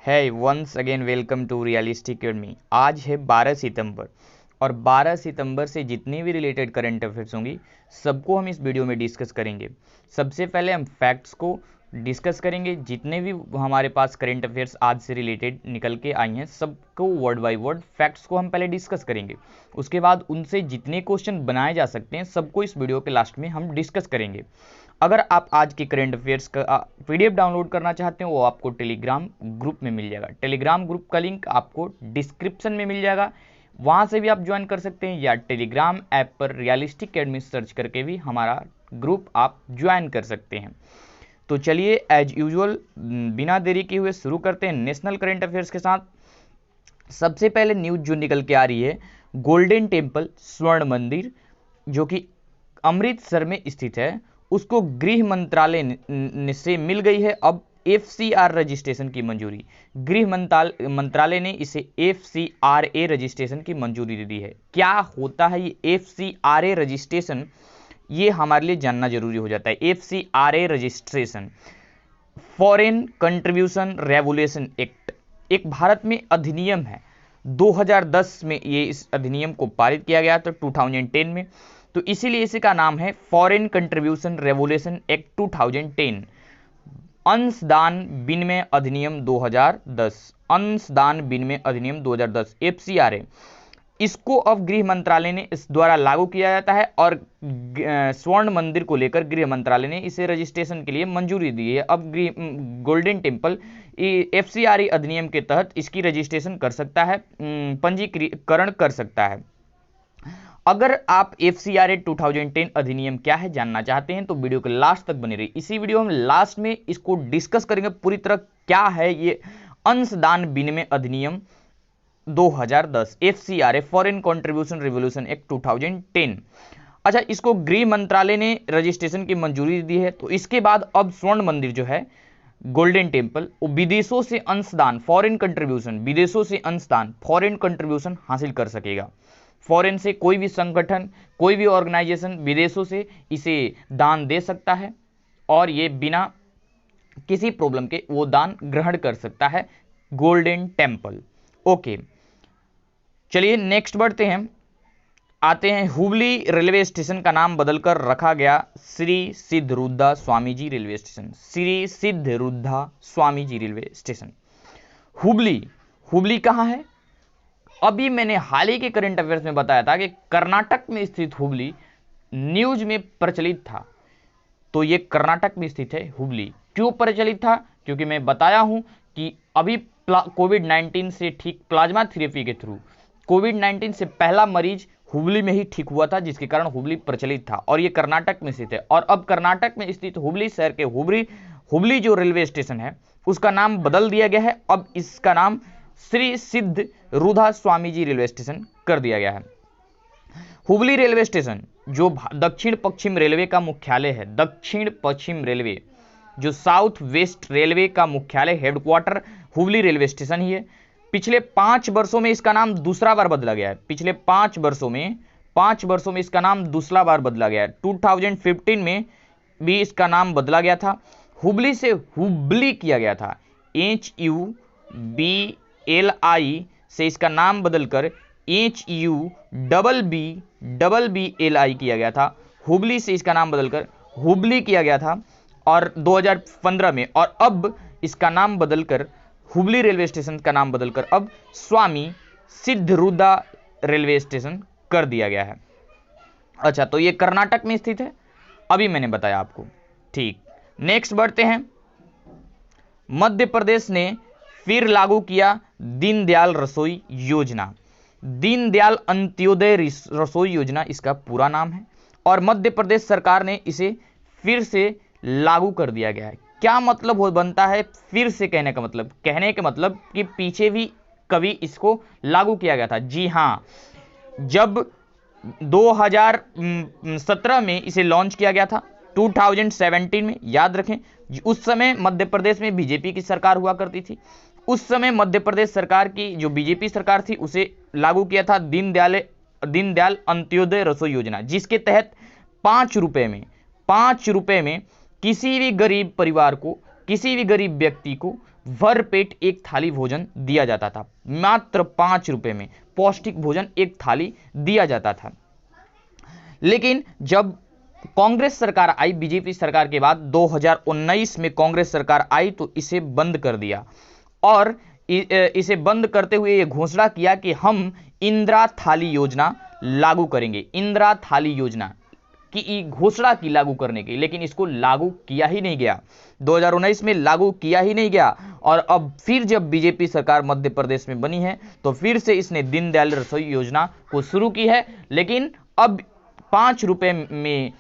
है once again welcome to Realistic Academy. आज है 12 सितंबर और 12 सितंबर से जितनी भी रिलेटेड करंट अफेयर्स होंगी सबको हम इस वीडियो में डिस्कस करेंगे। सबसे पहले हम फैक्ट्स को डिस्कस करेंगे। जितने भी हमारे पास करंट अफेयर्स आज से रिलेटेड निकल के आई हैं सबको वर्ड बाय वर्ड फैक्ट्स को हम पहले डिस्कस करेंगे। उसके बाद उनसे जितने क्वेश्चन बनाए जा सकते हैं सबको इस वीडियो के लास्ट में हम डिस्कस करेंगे। अगर आप आज के करंट अफेयर्स का पीडीएफ डाउनलोड करना चाहते हैं वो आपको टेलीग्राम ग्रुप में मिल जाएगा। टेलीग्राम ग्रुप का लिंक आपको डिस्क्रिप्शन में मिल जाएगा, वहाँ से भी आप ज्वाइन कर सकते हैं या टेलीग्राम ऐप पर रियलिस्टिक अकेडमी सर्च करके भी हमारा ग्रुप आप ज्वाइन कर सकते हैं। तो चलिए एज यूजुअल बिना देरी किए हुए शुरू करते हैं नेशनल करंट अफेयर्स के साथ। सबसे पहले न्यूज जो निकल के आ रही है, गोल्डन टेम्पल स्वर्ण मंदिर जो कि अमृतसर में स्थित है उसको गृह मंत्रालय से मिल गई है अब FCR रजिस्ट्रेशन की मंजूरी। गृह मंत्रालय ने इसे FCRA रजिस्ट्रेशन की मंजूरी दे दी है। क्या होता है ये FCRA रजिस्ट्रेशन, ये हमारे लिए जानना जरूरी हो जाता है। FCRA registration foreign contribution revolution act एक भारत में अधिनियम है। 2010 में ये इस अधिनियम को पारित किया गया था 2010 में, तो इसीलिए इसी का नाम है फॉरेन कंट्रीब्यूशन रेवोल्यूशन एक्ट 2010। अंशदान विनिमय अधिनियम 2010, अंशदान विनिमय अधिनियम 2010 FCRA, इसको अब गृह मंत्रालय ने इस द्वारा लागू किया जाता है और स्वर्ण मंदिर को लेकर गृह मंत्रालय ने इसे रजिस्ट्रेशन के लिए मंजूरी दी है। अब गोल्डन टेम्पल FCRA अधिनियम के तहत इसकी रजिस्ट्रेशन कर सकता है, पंजीकरण कर सकता है। अगर आप FCRA 2010 अधिनियम क्या है जानना चाहते हैं तो वीडियो के लास्ट तक बने रहिए। इसी वीडियो में लास्ट में इसको डिस्कस करेंगे पूरी तरह क्या है ये अंशदान विनिमय अधिनियम 2010 FCRA foreign contribution revolution act 2010। अच्छा, इसको गृह मंत्रालय ने रजिस्ट्रेशन की मंजूरी दी है। तो इसके बाद अब स्वर्ण मंदिर जो है गोल्डन टेम्पल वो विदेशों से अंशदान फॉरेन कंट्रीब्यूशन, विदेशों से अंशदान फॉरेन कंट्रीब्यूशन हासिल कर सकेगा। फॉरेन से कोई भी संगठन, कोई भी ऑर्गेनाइजेशन विदेशों से इसे दान दे सकता है और ये बिना किसी प्रॉब्लम के वो दान ग्रहण कर सकता है गोल्डन टेम्पल। ओके, चलिए नेक्स्ट बढ़ते हैं। आते हैं हुबली रेलवे स्टेशन का नाम बदलकर रखा गया Shri सिद्धरूधा Swami ji railway station. Shri सिद्धरूधा Swami ji railway station Hubli. Hubli कहाँ है? अभी मैंने हाल ही के करंट अफेयर्स में बताया था कि कर्नाटक में स्थित हुबली न्यूज में प्रचलित था, तो ये कर्नाटक में स्थित है हुबली। क्यों प्रचलित था? क्योंकि मैं बताया हूं कि अभी कोविड-19 से ठीक प्लाज्मा थेरेपी के थ्रू कोविड-19 से पहला मरीज हुबली में ही ठीक हुआ था, जिसके कारण हुबली प्रचलित था और ये कर्नाटक में स्थित है। और अब कर्नाटक में स्थित हुबली शहर के हुबली जो रेलवे स्टेशन है उसका नाम बदल दिया गया है। अब इसका नाम श्री सिद्धरूधा स्वामी जी रेलवे स्टेशन कर दिया गया है। हुबली रेलवे स्टेशन जो दक्षिण पश्चिम रेलवे का मुख्यालय है, दक्षिण पश्चिम रेलवे जो साउथ वेस्ट रेलवे का मुख्यालय हेडक्वार्टर हुबली रेलवे स्टेशन ही है। पिछले 5 वर्षों में इसका नाम दूसरा बार बदला गया है। पिछले 5 वर्षों में इसका नाम दूसरा बार बदला गया है। 2015 में भी इसका नाम बदला गया था। हुबली से हुबली किया गया था, HUBLI से इसका नाम बदलकर HUBBLI किया गया था। हुबली से इसका नाम बदलकर हुबली किया गया था और 2015 में, और अब इसका नाम बदलकर हुबली रेलवे स्टेशन का नाम बदलकर अब स्वामी सिद्धरूधा रेलवे स्टेशन कर दिया गया है। अच्छा, तो ये कर्नाटक में स्थित है, अभी मैंने बताया आपको। ठीक, नेक्स्ट बढ़ते हैं। मध्य प्रदेश ने फिर लागू किया दीनदयाल रसोई योजना। दीनदयाल अंत्योदय रसोई योजना इसका पूरा नाम है और मध्य प्रदेश सरकार ने इसे फिर से लागू कर दिया गया है। क्या मतलब बनता है फिर से कहने का मतलब? कहने का मतलब कि पीछे भी कभी इसको लागू किया गया था। जी हाँ, जब 2017 में इसे लॉन्च किया गया था, 2017 में, याद रखें उस समय मध्य प्रदेश में बीजेपी की सरकार हुआ करती थी। उस समय मध्य प्रदेश सरकार की जो बीजेपी सरकार थी उसे लागू किया था दीनदयाल अंत्योदय रसोई योजना, जिसके तहत 5 रुपए में किसी भी गरीब परिवार को, किसी भी गरीब व्यक्ति को भरपेट एक थाली भोजन दिया जाता था, मात्र 5 रुपए में पौष्टिक भोजन एक थाली दिया जाता था। लेकिन जब कांग्रेस सरकार आई, बीजेपी सरकार के बाद 2019 में कांग्रेस सरकार आई तो इसे बंद कर दिया और इसे बंद करते हुए यह घोषणा किया कि हम इंदिरा थाली योजना लागू करेंगे। इंदिरा थाली योजना की घोषणा की लागू करने की, लेकिन इसको लागू किया ही नहीं गया। 2019 में लागू किया ही नहीं गया और अब फिर जब बीजेपी सरकार मध्य प्रदेश में बनी है तो फिर से इसने दीनदयाल रसोई योजना को शुरू की है, लेकिन अब 5 रुपए में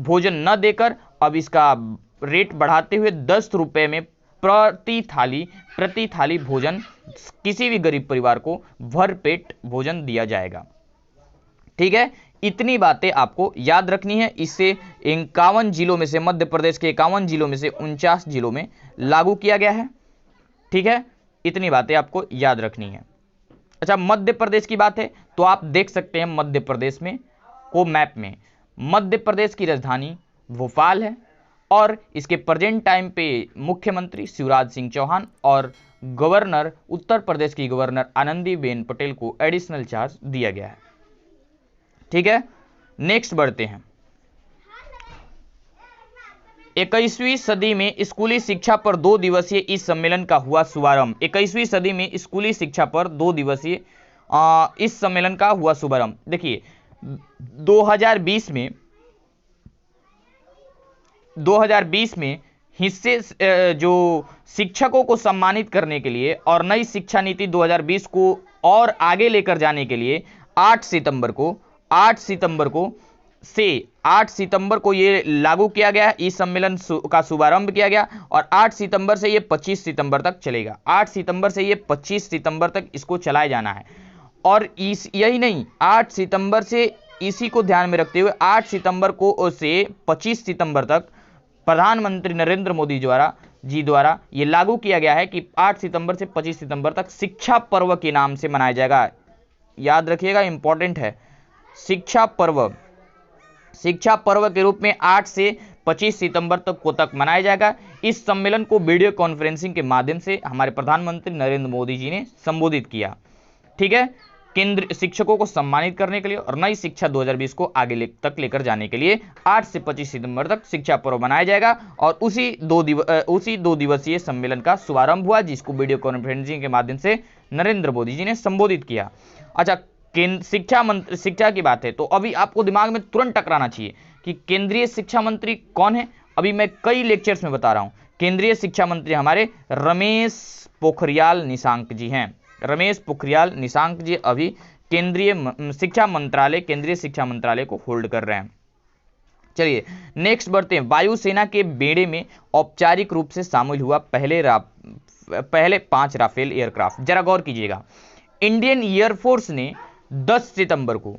भोजन न देकर अब इसका रेट बढ़ाते हुए 10 रुपए में प्रति थाली भोजन किसी भी गरीब परिवार को भरपेट भोजन दिया जाएगा। ठीक है, इतनी बातें आपको याद रखनी है। इससे 51 जिलों में से, मध्य प्रदेश के 51 जिलों में से 49 जिलों में लागू किया गया है। ठीक है, इतनी बातें आपको याद रखनी है। अच्छा, मध्य प्रदेश की बात है तो आप देख सकते हैं मध्य प्रदेश में को मैप में मध्य प्रदेश की राजधानी भोपाल है और इसके प्रेजेंट टाइम पे मुख्यमंत्री शिवराज सिंह चौहान और गवर्नर, उत्तर प्रदेश की गवर्नर आनंदीबेन पटेल को एडिशनल चार्ज दिया गया है। ठीक है, नेक्स्ट बढ़ते हैं। 21वीं सदी में स्कूली शिक्षा पर 2 दिवसीय इस सम्मेलन का हुआ शुभारंभ। 21वीं सदी में स्कूली शिक्षा पर 2 दिवसीय इस सम्मेलन का हुआ शुभारंभ। देखिए 2020 में हिस्से जो शिक्षकों को सम्मानित करने के लिए और नई शिक्षा नीति 2020 को और आगे लेकर जाने के लिए 8 सितंबर को ये लागू किया गया। इस सम्मेलन का शुभारंभ किया गया और 8 सितंबर से ये 25 सितंबर तक चलेगा। 8 सितंबर से ये 25 सितंबर तक इसको चलाया जाना है। और यही नहीं, 8 सितंबर से इसी को ध्यान में रखते हुए 8 सितंबर को से 25 सितंबर तक प्रधानमंत्री नरेंद्र मोदी द्वारा ये लागू किया गया है कि 8 सितंबर से 25 सितंबर तक शिक्षा पर्व के नाम से मनाया जाएगा। याद रखिएगा, इंपॉर्टेंट है। शिक्षा पर्व के रूप में 8 से 25 सितंबर तक मनाया जाएगा। इस सम्मेलन को वीडियो कॉन्फ्रेंसिंग के माध्यम से हमारे प्रधानमंत्री नरेंद्र मोदी जी ने संबोधित किया। ठीक है, केंद्र शिक्षकों को सम्मानित करने के लिए और नई शिक्षा 2020 को आगे तक लेकर जाने के लिए 8 से 25 सितंबर तक शिक्षा पर्व मनाया जाएगा और उसी 2 दिवसीय सम्मेलन का शुभारंभ हुआ, जिसको वीडियो कॉन्फ्रेंसिंग के माध्यम से नरेंद्र मोदी जी ने संबोधित किया। अच्छा, शिक्षा की बात है तो अभी आपको दिमाग में तुरंत टकराना चाहिए कि केंद्रीय शिक्षा मंत्री कौन है। अभी मैं कई लेक्चर्स में बता रहा हूं, केंद्रीय शिक्षा मंत्री हमारे रमेश पोखरियाल निशंक जी हैं। रमेश पोखरियाल निशंक जी अभी केंद्रीय शिक्षा मंत्रालय को होल्ड कर रहे हैं। चलिए नेक्स्ट बढ़ते हैं। वायुसेना के बेड़े में औपचारिक रूप से शामिल हुआ पहले 5 राफेल एयरक्राफ्ट। जरा गौर कीजिएगा, इंडियन एयरफोर्स ने 10 सितंबर को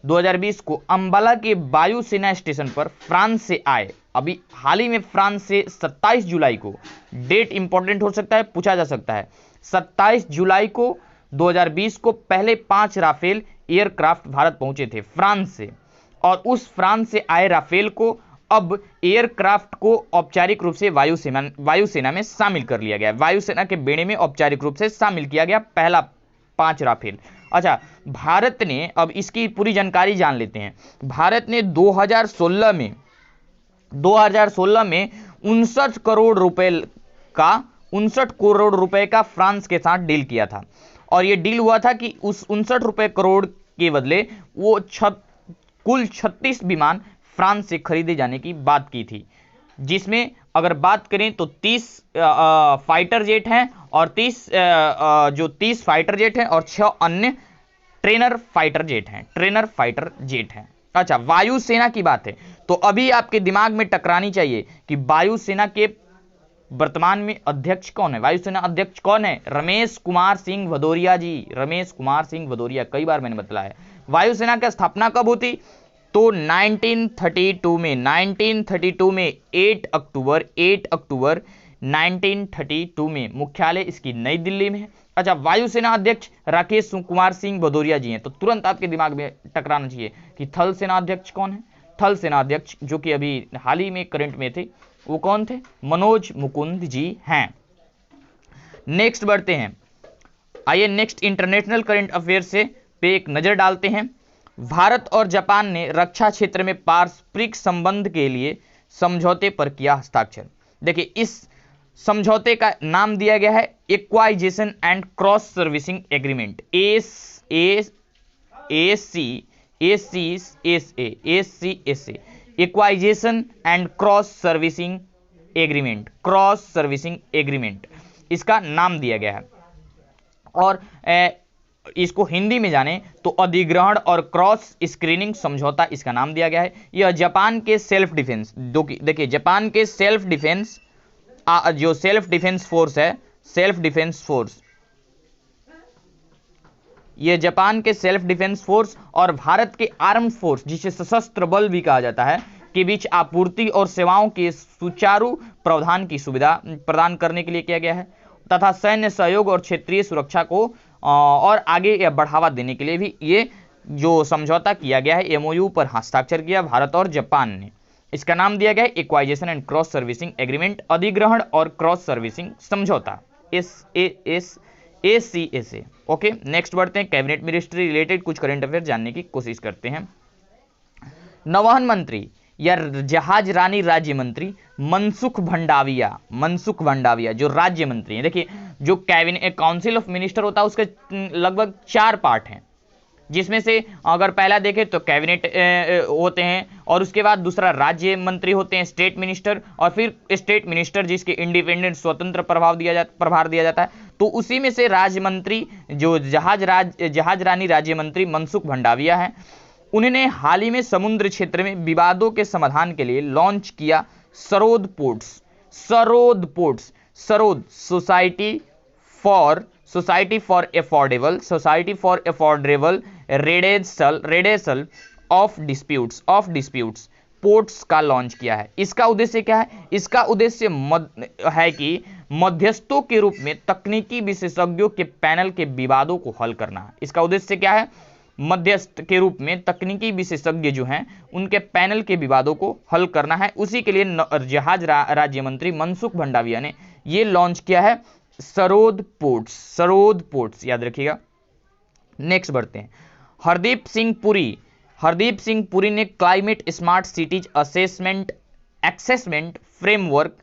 2020 को अंबाला के वायुसेना स्टेशन पर फ्रांस से आए, अभी हाल ही में फ्रांस से 27 जुलाई को, डेट इंपॉर्टेंट हो सकता है, पूछा जा सकता है, 27 जुलाई को 2020 को पहले 5 राफेल एयरक्राफ्ट भारत पहुंचे थे फ्रांस से। और उस फ्रांस से आए राफेल को अब एयरक्राफ्ट को औपचारिक रूप से वायुसेना में शामिल कर लिया गया। वायुसेना के बेड़े में औपचारिक रूप से शामिल किया गया पहला 5 राफेल। अच्छा, भारत ने, अब इसकी पूरी जानकारी जान लेते हैं। भारत ने 2016 में 59 करोड़ रुपए का फ्रांस के साथ डील किया था और यह डील हुआ था कि उस 59 करोड़ के बदले वो कुल 36 विमान फ्रांस से खरीदे जाने की बात की थी, जिसमें अगर बात करें तो 30 फाइटर जेट हैं और 30 फाइटर जेट हैं और 6 अन्य ट्रेनर फाइटर जेट हैं। अच्छा, वायुसेना की बात है तो अभी आपके दिमाग में टकरानी चाहिए कि वायुसेना के वर्तमान में अध्यक्ष कौन है। वायुसेना अध्यक्ष कौन है? रमेश कुमार सिंह भदौरिया जी। रमेश कुमार सिंह भदौरिया, कई बार मैंने बताया। वायुसेना की स्थापना कब होती? तो 1932 में 8 अक्टूबर 1932 में मुख्यालय इसकी नई दिल्ली में है। अच्छा, वायुसेना अध्यक्ष राकेश कुमार सिंह भदौरिया जी हैं, तो तुरंत आपके दिमाग में टकराना चाहिए कि थल सेना अध्यक्ष कौन है। थल सेना अध्यक्ष जो कि अभी हाल ही में करंट में थे वो कौन थे? मनोज मुकुंद जी हैं। नेक्स्ट बढ़ते हैं, आइए नेक्स्ट इंटरनेशनल करंट अफेयर से पे एक नजर डालते हैं। भारत और जापान ने रक्षा क्षेत्र में पारस्परिक संबंध के लिए समझौते पर किया हस्ताक्षर। देखिए इस समझौते का नाम दिया गया है acquisition and cross servicing agreement, ACSA, acquisition and cross servicing agreement, इसका नाम दिया गया है। और इसको हिंदी में जाने तो अधिग्रहण और क्रॉस स्क्रीनिंग समझौता इसका नाम दिया गया है। यह जापान के सेल्फ डिफेंस, देखिए जापान के सेल्फ डिफेंस जो सेल्फ डिफेंस फोर्स है, सेल्फ डिफेंस फोर्स, यह जापान के सेल्फ डिफेंस फोर्स और भारत के आर्म फोर्स जिसे सशस्त्र बल भी कहा जाता है के बीच आपूर्ति और सेवाओं के सुचारू प्रावधान की सुविधा प्रदान करने के लिए किया गया है तथा सैन्य सहयोग और क्षेत्रीय सुरक्षा को और आगे बढ़ावा देने के लिए भी ये जो समझौता किया गया है एमओयू पर हस्ताक्षर किया भारत और जापान ने। इसका नाम दिया गया है इक्वाइजेशन एंड क्रॉस सर्विसिंग एग्रीमेंट, अधिग्रहण और क्रॉस सर्विसिंग समझौता, ACSA। ओके, नेक्स्ट बढ़ते हैं, कैबिनेट मिनिस्ट्री रिलेटेड कुछ करंट अफेयर जानने की कोशिश करते हैं। नौवहन मंत्री या जहाज रानी राज्य मंत्री मनसुख भंडाविया जो राज्य मंत्री हैं, देखिए जो कैबिनेट काउंसिल ऑफ मिनिस्टर होता है उसके लगभग 4 पार्ट हैं, जिसमें से अगर पहला देखें तो कैबिनेट होते हैं और उसके बाद दूसरा राज्य मंत्री होते हैं, स्टेट मिनिस्टर, और फिर स्टेट मिनिस्टर जिसके इंडिपेंडेंट स्वतंत्र प्रभार दिया जाता है। तो उसी में से राज्य मंत्री जो जहाज रानी राज्य मंत्री मनसुख भंडाविया है, उन्होंने हाल ही में समुद्र क्षेत्र में विवादों के समाधान के लिए लॉन्च किया SAROD ports, society for affordable redressal of disputes ports का लॉन्च किया है। इसका उद्देश्य क्या है? इसका उद्देश्य है कि मध्यस्थों के रूप में तकनीकी विशेषज्ञों के पैनल के विवादों को हल करना है। इसका उद्देश्य क्या है? मध्यस्थ के रूप में तकनीकी विशेषज्ञ जो हैं उनके पैनल के विवादों को हल करना है। उसी के लिए जहाज राज्य मंत्री मनसुख भंडाविया ने यह लॉन्च किया है सरोद पोर्ट्स, याद रखिएगा। नेक्स्ट बढ़ते हैं, हरदीप सिंह पुरी ने climate smart cities assessment framework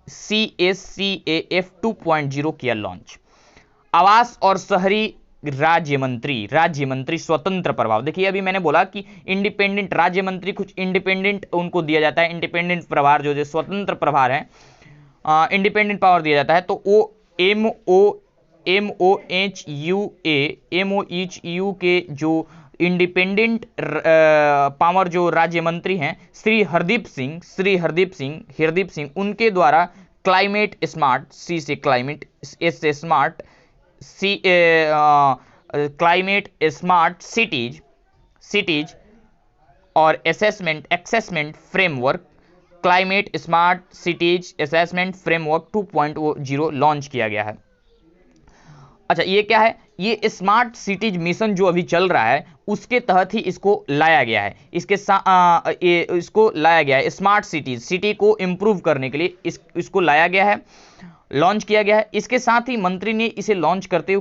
CSCAF 2.0 किया लॉन्च। आवास और शहरी राज्य मंत्री स्वतंत्र प्रभाव, देखिए अभी मैंने बोला कि इंडिपेंडेंट राज्य मंत्री कुछ इंडिपेंडेंट उनको दिया जाता है, इंडिपेंडेंट प्रभार जो स्वतंत्र प्रभार है, इंडिपेंडेंट पावर दिया जाता है, तो वो MOHU के जो इंडिपेंडेंट पावर जो राज्य मंत्री हैं श्री हरदीप सिंह उनके द्वारा क्लाइमेट स्मार्ट सिटीज और assessment framework climate smart cities assessment framework 2.0 launch किया गया है। अच्छा, ये क्या है? ये स्मार्ट सिटीज मिशन जो अभी चल रहा है उसके तहत ही इसको लाया गया है। इसको लाया गया है स्मार्ट सिटी को इंप्रूव करने के लिए इसको लाया गया है, लॉन्च किया गया है। इसके साथ ही मंत्री ने इसे लॉन्च करते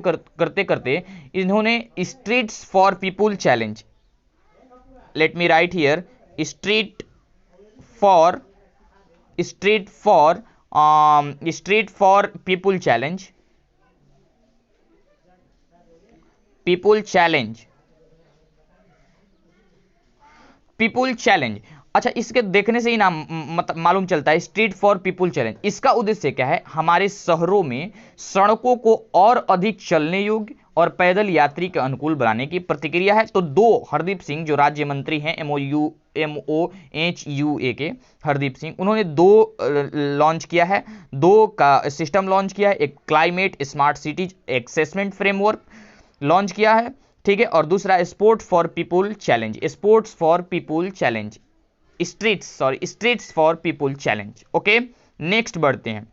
इन्होंने streets for people challenge, let me right here, street for people challenge. अच्छा, इसके देखने से ही नाम मालूम चलता है स्ट्रीट फॉर पीपुल चैलेंज। इसका उद्देश्य क्या है? हमारे शहरों में सड़कों को और अधिक चलने योग्य और पैदल यात्री के अनुकूल बनाने की प्रतिक्रिया है। तो हरदीप सिंह जो राज्य मंत्री हैं MOHUA के हरदीप सिंह, उन्होंने 2 लॉन्च किया है, 2 का सिस्टम लॉन्च किया है। एक climate smart cities assessment framework launch किया है, ठीक है, और दूसरा streets for people challenge. Okay, next बढ़ते हैं,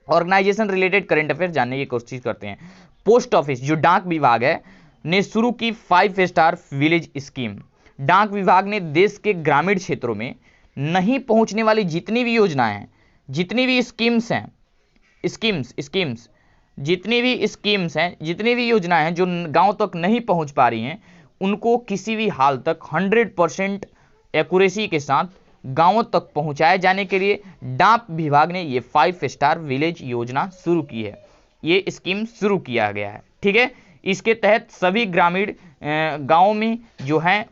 ऑर्गेनाइजेशन रिलेटेड करंट अफेयर जानने की कोशिश करते हैं। पोस्ट ऑफिस जो डाक विभाग है ने शुरू की 5 स्टार विलेज स्कीम। डाक विभाग ने देश के ग्रामीण क्षेत्रों में नहीं पहुंचने वाली जितनी भी योजनाएं हैं, जितनी भी स्कीम्स हैं, जितनी भी स्कीम्स हैं, जितनी भी योजनाएं हैं जो गांव तक नहीं पहुंच पा रही हैं, उनको किसी भी हाल तक 100% एक्यूरेसी के साथ गांवों तक पहुंचाए जाने के लिए डाक विभाग ने ये 5 स्टार विलेज योजना शुरू की है। ये स्कीम शुरू किया गया है, ठीक है। इसके तहत सभी ग्रामीण गांवों में जो है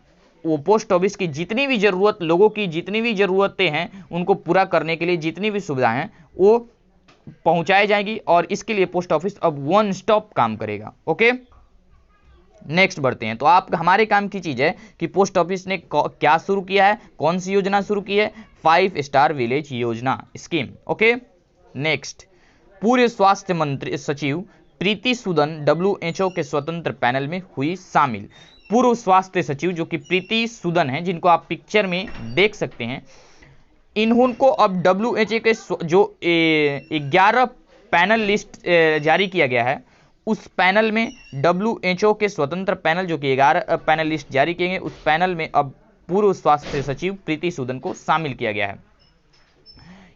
वो पोस्ट ऑफिस की जितनी भी जरूरत, लोगों की जितनी भी जरूरतें हैं उनको पूरा करने के लिए जितनी भी सुविधाएं हैं वो पहुंचाई जाएंगी, और इसके लिए पोस्ट ऑफिस अब वन स्टॉप काम करेगा। ओके, नेक्स्ट बढ़ते हैं। तो आप हमारे काम की चीज है कि पोस्ट ऑफिस ने क्या शुरू किया है, कौन सी योजना शुरू की है, 5 स्टार विलेज योजना स्कीम। ओके, नेक्स्ट, पूर्व स्वास्थ्य मंत्री सचिव प्रीति सूदन WHO के स्वतंत्र पैनल में हुई शामिल। पूर्व स्वास्थ्य सचिव जो कि प्रीति सूदन है, जिनको आप पिक्चर में देख सकते हैं, इनको अब WHO के जो 11 पैनल लिस्ट जारी किया गया है, उस पैनल में WHO के स्वतंत्र पैनल जो कि 11 पैनल लिस्ट जारी किए गए, उस पैनल में अब पूर्व स्वास्थ्य सचिव प्रीति सूदन को शामिल किया गया है।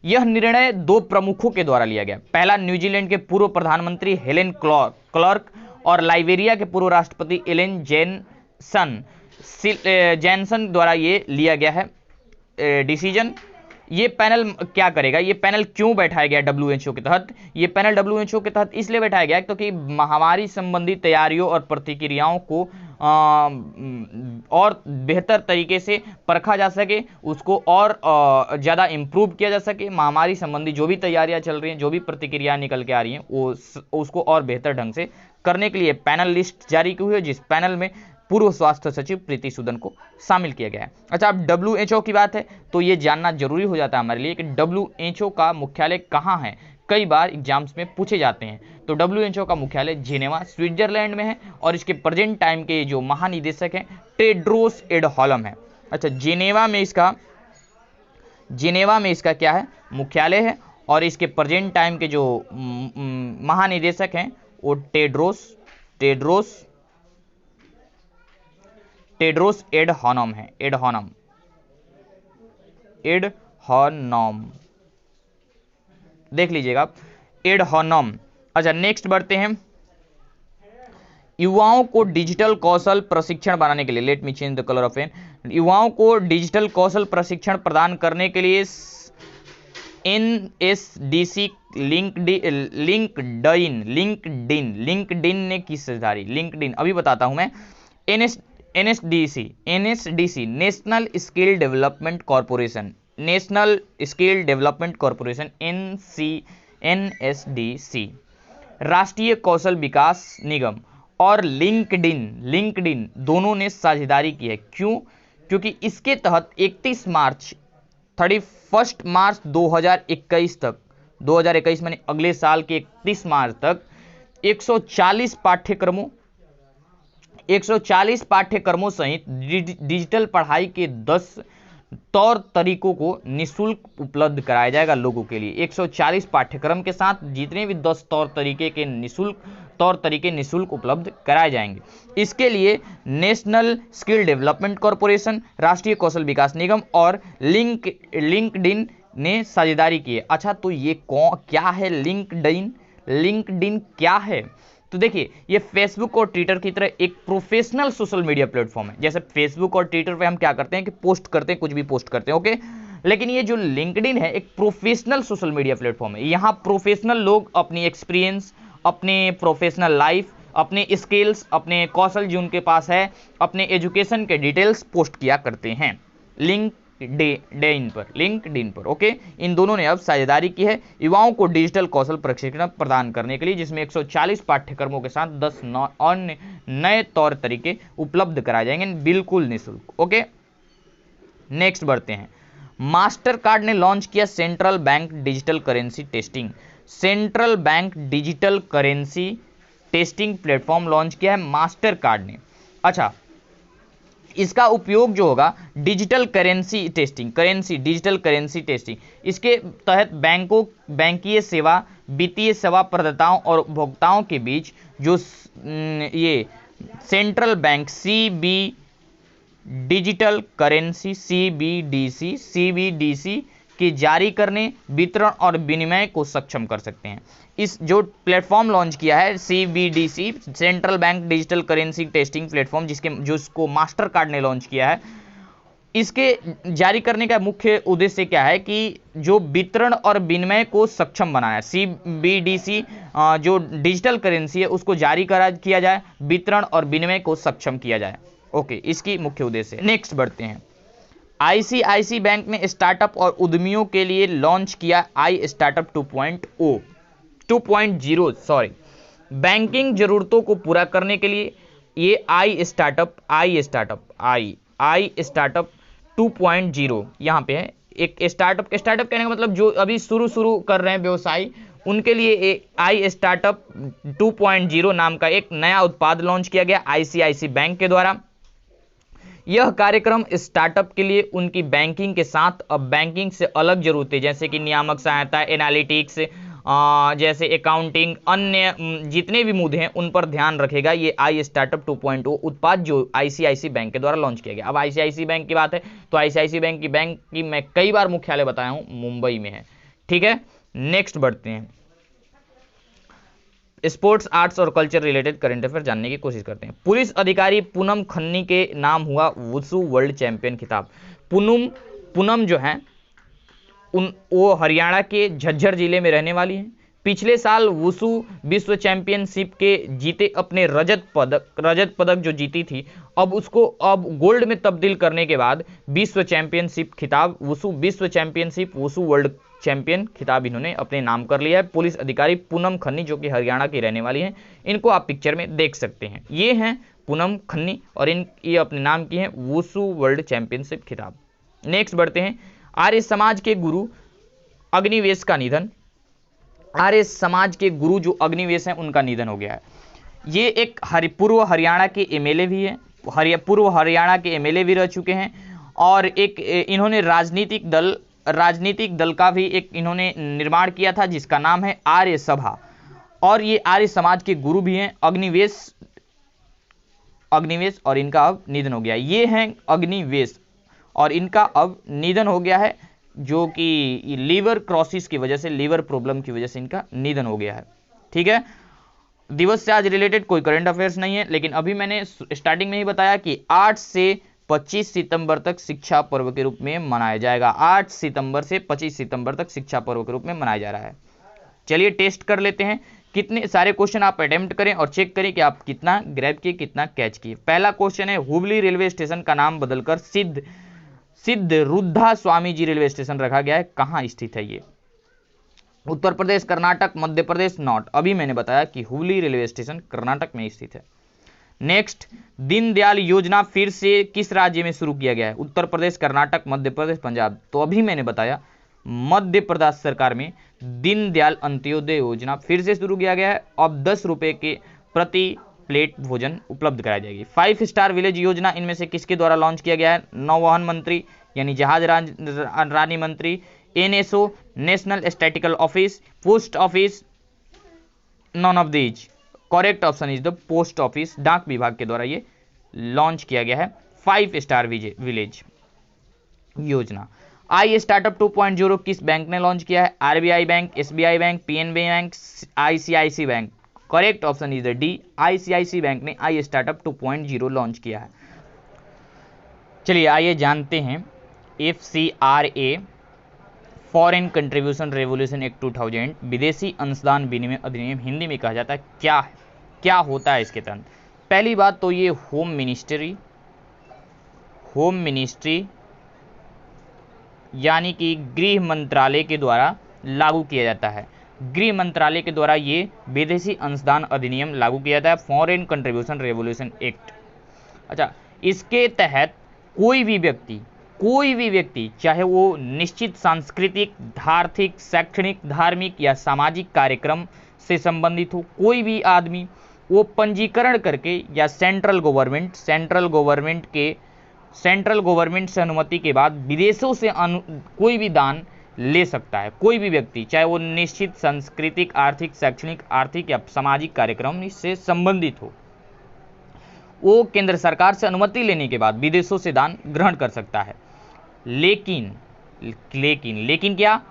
यह निर्णय 2 प्रमुखों के द्वारा लिया गया। पहला, न्यूजीलैंड के पूर्व प्रधानमंत्री हेलेन क्लार्क और लाइबेरिया के पूर्व राष्ट्रपति एलेन जैनसन द्वारा ये लिया गया है डिसीजन। ये पैनल क्या करेगा, ये पैनल क्यों बैठाया गया WHO के तहत? ये पैनल WHO के तहत इसलिए बैठाया गया तो कि महामारी संबंधी तैयारियों और प्रतिक्रियाओं को और बेहतर तरीके से परखा जा सके, उसको और ज़्यादा इम्प्रूव किया जा सके। महामारी संबंधी जो भी तैयारियां चल रही हैं, जो भी प्रतिक्रियाएं निकल के आ रही हैं, उसको और बेहतर ढंग से करने के लिए पैनल लिस्ट जारी की हुई है, जिस पैनल में पूर्व स्वास्थ्य सचिव प्रीति सूदन को शामिल किया गया है। अच्छा, अब WHO की बात है तो ये जानना जरूरी हो जाता है हमारे लिए कि WHO का मुख्यालय कहाँ है। कई बार एग्जाम्स में पूछे जाते हैं। तो WHO का मुख्यालय जेनेवा स्विट्जरलैंड में है, और इसके प्रेजेंट टाइम के जो महानिदेशक हैं टेड्रोस एडहानम है। अच्छा, जेनेवा में इसका क्या है, मुख्यालय है, और इसके प्रेजेंट टाइम के जो महानिदेशक हैं वो टेड्रोस एडहानम है। एडहानम देख लीजिएगा, एडहानम। अच्छा, नेक्स्ट बढ़ते हैं। युवाओं को डिजिटल कौशल प्रशिक्षण बनाने के लिए, let me change the colour of pen, युवाओं को डिजिटल कौशल प्रशिक्षण प्रदान करने के लिए NSDC लिंक्डइन ने की साझेदारी। लिंक्डइन अभी बताता हूं मैं। NSDC national skill development corporation, NSDC, राष्ट्रीय कौशल विकास निगम और लिंक्डइन दोनों ने साझेदारी की है। क्यों? क्योंकि इसके तहत 31 मार्च 2021 तक, 2021 माने अगले साल के 31 मार्च तक 140 पाठ्यक्रमों सहित डिजिटल पढ़ाई के 10 तौर तरीकों को निःशुल्क उपलब्ध कराया जाएगा लोगों के लिए। 140 पाठ्यक्रम के साथ जितने भी 10 तौर तरीके निःशुल्क उपलब्ध कराए जाएंगे। इसके लिए नेशनल स्किल डेवलपमेंट कॉर्पोरेशन, राष्ट्रीय कौशल विकास निगम और लिंक्डइन ने साझेदारी की है। अच्छा, तो ये क्या है लिंक्डइन क्या है? तो देखिए, ये फेसबुक और ट्विटर की तरह एक प्रोफेशनल सोशल मीडिया प्लेटफॉर्म है। जैसे फेसबुक और ट्विटर पे हम क्या करते हैं कि पोस्ट करते हैं, कुछ भी पोस्ट करते हैं, ओके। लेकिन ये जो लिंक्डइन है एक प्रोफेशनल सोशल मीडिया प्लेटफॉर्म है। यहाँ प्रोफेशनल लोग अपनी एक्सपीरियंस, अपने प्रोफेशनल लाइफ, अपने स्किल्स, अपने कौशल जो उनके पास है, अपने एजुकेशन के डिटेल्स पोस्ट किया करते हैं लिंक्डइन पर, ओके। इन दोनों ने अब साझेदारी की है युवाओं को डिजिटल कौशल प्रशिक्षण प्रदान करने के लिए, जिसमें 140 पाठ्यक्रमों के साथ 10 अन्य नए तौर तरीके उपलब्ध कराए जाएंगे बिल्कुल निःशुल्क, ओके। नेक्स्ट बढ़ते हैं। मास्टर कार्ड ने लॉन्च किया central bank digital currency testing platform launch किया है मास्टर कार्ड ने। अच्छा, इसका उपयोग जो होगा डिजिटल डिजिटल करेंसी टेस्टिंग, इसके तहत बैंकीय सेवा, वित्तीय सेवा प्रदाताओं और उपभोक्ताओं के बीच जो ये central bank digital currency CBDC के जारी करने, वितरण और विनिमय को सक्षम कर सकते हैं। इस जो प्लेटफॉर्म लॉन्च किया है CBDC, central bank digital currency testing platform, जिसको मास्टर कार्ड ने लॉन्च किया है, इसके जारी करने का मुख्य उद्देश्य क्या है कि जो वितरण और विनिमय को सक्षम बनाना है। सीबीडीसी जो डिजिटल करेंसी है उसको जारी किया जाए, वितरण और विनिमय को सक्षम किया जाए। ओके, इसकी मुख्य उद्देश्य। नेक्स्ट बढ़ते हैं। आईसीआईसी बैंक ने स्टार्टअप और उद्यमियों के लिए लॉन्च किया आई स्टार्टअप 2.0 सॉरी। बैंकिंग जरूरतों को पूरा करने के लिए ये आई स्टार्टअप 2.0 यहाँ पे है। एक स्टार्टअप कहने का मतलब जो अभी शुरू कर रहे हैं व्यवसाय, उनके लिए आई स्टार्टअप 2.0 नाम का एक नया उत्पाद लॉन्च किया गया आईसीआईसी बैंक के द्वारा। यह कार्यक्रम स्टार्टअप के लिए उनकी बैंकिंग के साथ अब बैंकिंग से अलग जरूरतें जैसे कि नियामक सहायता, एनालिटिक्स, जैसे अकाउंटिंग, अन्य जितने भी मुद्दे हैं उन पर ध्यान रखेगा ये आई स्टार्टअप 2.0 उत्पाद जो आईसीआईसी बैंक के द्वारा लॉन्च किया गया। अब आईसीआईसी बैंक की बात है तो आईसीआईसी बैंक की मैं कई बार मुख्यालय बताया हूं, मुंबई में है। ठीक है, नेक्स्ट बढ़ते हैं। स्पोर्ट्स, आर्ट्स और कल्चर रिलेटेड करंट अफेयर जानने की कोशिश करते हैं। पुलिस अधिकारी पूनम खन्नी के नाम हुआ वुशु वर्ल्ड चैंपियन खिताब। पूनम जो है वो हरियाणा के झज्जर जिले में रहने वाली हैं। पिछले साल वुशु विश्व चैंपियनशिप के जीते अपने रजत पदक जो जीती थी, अब गोल्ड में तब्दील करने के बाद विश्व चैंपियनशिप खिताब विश्व चैंपियनशिप वुशु वर्ल्ड चैंपियन खिताब इन्होंने अपने नाम कर लिया है। पुलिस अधिकारी पूनम खन्नी जो कि हरियाणा की रहने वाली हैं, इनको आप पिक्चर में देख सकते हैं। ये हैं पूनम खन्नी और ये अपने नाम की हैं वुशु वर्ल्ड चैंपियनशिप खिताब। नेक्स्ट बढ़ते हैं। आर्य समाज के गुरु अग्निवेश का निधन। आर्य समाज के गुरु जो अग्निवेश हैं उनका निधन हो गया है। ये एक पूर्व हरियाणा के एमएलए भी है, पूर्व हरियाणा के एमएलए भी रह चुके हैं और एक इन्होंने राजनीतिक दल का भी एक इन्होंने निर्माण किया था जिसका नाम है आर्य सभा, और ये आर्य समाज के गुरु भी हैं अग्निवेश और इनका अब निधन हो गया। ये हैं अग्निवेश और इनका अब निधन हो गया है, जो कि लीवर क्रोसिस की वजह से, लीवर प्रॉब्लम की वजह से इनका निधन हो गया है। ठीक है, दिवस से आज रिलेटेड कोई करंट अफेयर्स नहीं है, लेकिन अभी मैंने स्टार्टिंग में ही बताया कि 8 से 25 सितंबर तक शिक्षा पर्व के रूप में मनाया जाएगा। 8 सितंबर से 25 सितंबर तक शिक्षा पर्व के रूप में मनाया जा रहा है। चलिए टेस्ट कर लेते हैं। कितने सारे क्वेश्चन आप अटेम्प्ट करें और चेक करें कि आप कितना ग्रैब किए, कितना कैच किए। पहला क्वेश्चन है, हुबली रेलवे स्टेशन का नाम बदलकर सिद्ध रुद्धा स्वामी जी रेलवे स्टेशन रखा गया है। कहां स्थित है ये? उत्तर प्रदेश, कर्नाटक, मध्य प्रदेश, नॉट। अभी मैंने बताया कि हुबली रेलवे स्टेशन कर्नाटक में स्थित है। नेक्स्ट, दीनदयाल योजना फिर से किस राज्य में शुरू किया गया है? उत्तर प्रदेश, कर्नाटक, मध्य प्रदेश, पंजाब। तो अभी मैंने बताया मध्य प्रदेश सरकार में दीनदयाल अंत्योदय योजना फिर से शुरू किया गया है। अब 10 रुपए के प्रति प्लेट भोजन उपलब्ध कराई जाएगी। 5 स्टार विलेज योजना इनमें से किसके द्वारा लॉन्च किया गया है? नौवहन मंत्री यानी जहाज रानी मंत्री, NSO national statistical office, post office, none of these. Correct option is the post office, डाक विभाग के द्वारा ये लॉन्च किया गया है 5 स्टार विलेज योजना। आई स्टार्टअप 2.0 किस बैंक ने लॉन्च किया है? RBI bank, SBI bank, PNB bank, ICIC bank. Correct option is the D, ICIC bank ने आई स्टार्टअप 2.0 लॉन्च किया है। चलिए आइए जानते हैं FCRA foreign contribution revolution act 2000 विदेशी अंशदान विनिमय अधिनियम हिंदी में कहा जाता है क्या होता है इसके तहत? पहली बात तो ये होम मिनिस्ट्री यानी कि गृह मंत्रालय के द्वारा लागू किया जाता है। गृह मंत्रालय के द्वारा ये विदेशी अंशदान अधिनियम लागू किया जाता है, फॉरेन कंट्रीब्यूशन रेवोल्यूशन एक्ट। अच्छा, इसके तहत कोई भी व्यक्ति चाहे वो निश्चित सांस्कृतिक, आर्थिक, शैक्षणिक, धार्मिक या सामाजिक कार्यक्रम से संबंधित हो, कोई भी आदमी वो पंजीकरण करके या सेंट्रल गवर्नमेंट से अनुमति के बाद विदेशों से कोई भी दान ले सकता है। कोई भी व्यक्ति चाहे वो निश्चित सांस्कृतिक, आर्थिक, शैक्षणिक, आर्थिक या सामाजिक कार्यक्रम से संबंधित हो, वो केंद्र सरकार से अनुमति लेने के बाद विदेशों से दान ग्रहण कर सकता है। लेकिन क्या,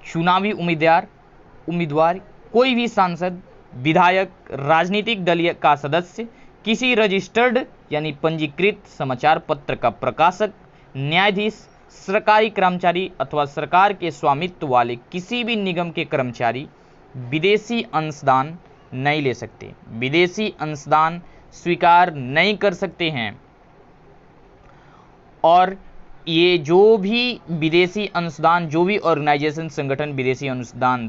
चुनावी उम्मीदवार, कोई भी सांसद, विधायक, राजनीतिक दल का सदस्य, किसी रजिस्टर्ड यानी पंजीकृत समाचार पत्र का प्रकाशक, न्यायाधीश, सरकारी कर्मचारी अथवा सरकार के स्वामित्व वाले किसी भी निगम के कर्मचारी विदेशी अंशदान नहीं ले सकते, विदेशी अंशदान स्वीकार नहीं कर सकते हैं। और ये जो भी विदेशी अंशदान, जो भी ऑर्गेनाइजेशन, संगठन विदेशी अंशदान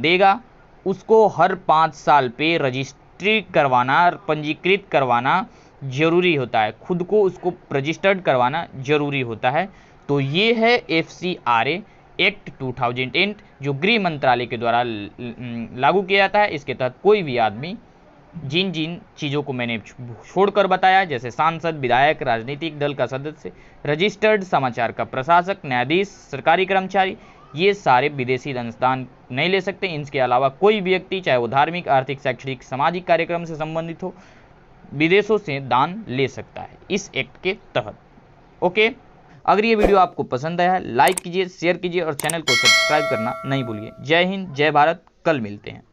देगा, उसको हर 5 साल पे रजिस्ट्री करवाना, पंजीकृत करवाना जरूरी होता है, खुद को उसको रजिस्टर्ड करवाना जरूरी होता है। तो ये है FCRA एक्ट 2008 जो गृह मंत्रालय के द्वारा लागू किया जाता है। इसके तहत कोई भी आदमी जिन चीज़ों को मैंने छोड़कर बताया, जैसे सांसद, विधायक, राजनीतिक दल का सदस्य, रजिस्टर्ड समाचार का प्रशासक, न्यायाधीश, सरकारी कर्मचारी, ये सारे विदेशी अंशदान नहीं ले सकते। इनके अलावा कोई व्यक्ति, चाहे वो धार्मिक, आर्थिक, शैक्षणिक, सामाजिक कार्यक्रम से संबंधित हो, विदेशों से दान ले सकता है इस एक्ट के तहत। ओके, अगर ये वीडियो आपको पसंद आया, लाइक कीजिए, शेयर कीजिए और चैनल को सब्सक्राइब करना नहीं भूलिए। जय हिंद, जय भारत, कल मिलते हैं।